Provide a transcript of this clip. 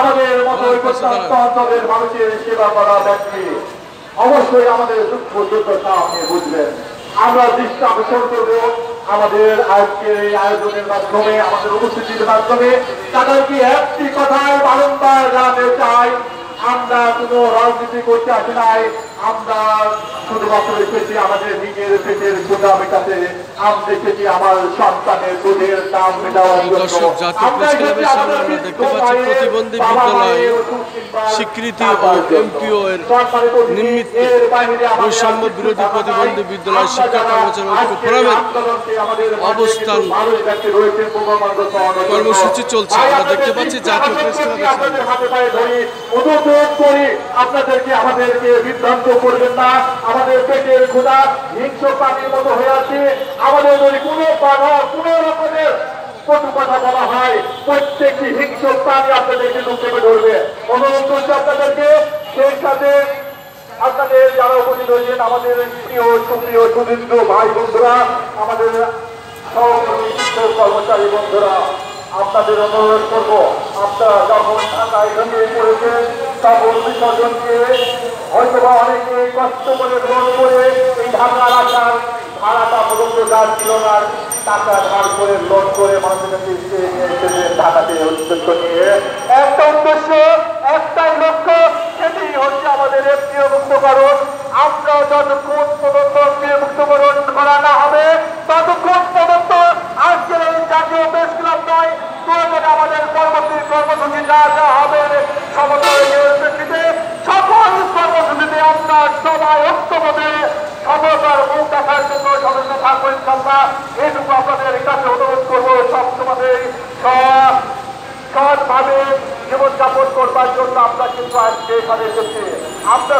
আমাদের মতো প্রত্যন্ত অঞ্চলের মানুষের সেবা করা ব্যক্তি অবশ্যই আমাদের দুঃখ দুর্দশা আপনি বুঝবেন। আমরা দৃষ্টি আকর্ষণ করবো আমাদের আজকের এই আয়োজনের মাধ্যমে, আমাদের উপস্থিতির মাধ্যমে তাদেরকে একটি কথাই বারংবার জানাতে চাই, আমরা কোনো রাজনীতি করতে আসি নাই, আমরা শুধুমাত্র এসেছি আমাদের নিজের পেটের ক্ষুধা মেটাতে, আমরা এসেছি আমার সন্তানের দুধের দাম মেটানোর জন্য। আমরা দেখতে পাচ্ছি প্রতিবন্ধী বিদ্যালয় স্বীকৃতি ও এমপিও এর নিমিত্তে বৈষম্য বিরোধী প্রতিবন্ধী বিদ্যালয় শিক্ষা কর্মচারী ঐক্য ফোরামের অবস্থান কর্মসূচি চলছে। আমরা দেখতে পাচ্ছি জাতীয় প্রেস ক্লাবের আপনাদেরকে আমাদেরকে বিভ্রান্ত করবেন না। আমাদের পেটের ক্ষুধা হিংস্র প্রাণীর মতো হয়ে আছে। আমাদের যদি কোনো বাধা কোনো রকমের কটু কথা বলা হয়, প্রত্যেকটি হিংস্র প্রাণী আপনাদেরকে লুকিয়ে ধরবে। অনুরোধ করছি আপনাদেরকে, সেই সাথে আপনাদের যারা উপস্থিত হয়েছেন আমাদের প্রিয় সুপ্রিয় সুদীর্ঘ ভাই বন্ধুরা, আমাদের সহকর্মী শিক্ষক কর্মচারী বন্ধুরা, আপনাদের অনুরোধ করবো, আপনারা যখন ঢাকায় ঘুমিয়ে পড়েছেন তখন বিসর্জনকে হয়তোবা অনেকে কষ্ট করে গ্রহণ করে এই ঢাকার আসার ভাড়াটা পর্যন্ত যার ছিল না, টাকা ধার করে লোন করে মানুষদেরকে ঢাকাতে উদ্দেশ্য নিয়ে একটা উদ্দেশ্য, একটাই লক্ষ্য, সেটি হচ্ছে আমাদের এমপিও মুক্তকরণ। আমরা যতক্ষণ পর্যন্ত এমপিও মুক্তকরণ করা না হবে ততক্ষণ পর্যন্ত আজকের এই জাতীয় প্রেস ক্লাব নয়, আমাদের পরবর্তী কর্মসূচি যা যা হবে সমন্বয়ের প্রেক্ষিতে সকল কর্মসূচিতে আমরা সবাই ঐক্যভাবে সফলতার মুখ দেখার জন্য সদস্য থাকবো ইনশাআল্লাহ। এইটুকু আপনাদের কাছে অনুরোধ করবো, সব তোমাদের সৎভাবে জীবনযাপন করবার জন্য আমরা কিন্তু আজকে এখানে এসেছি। আমরা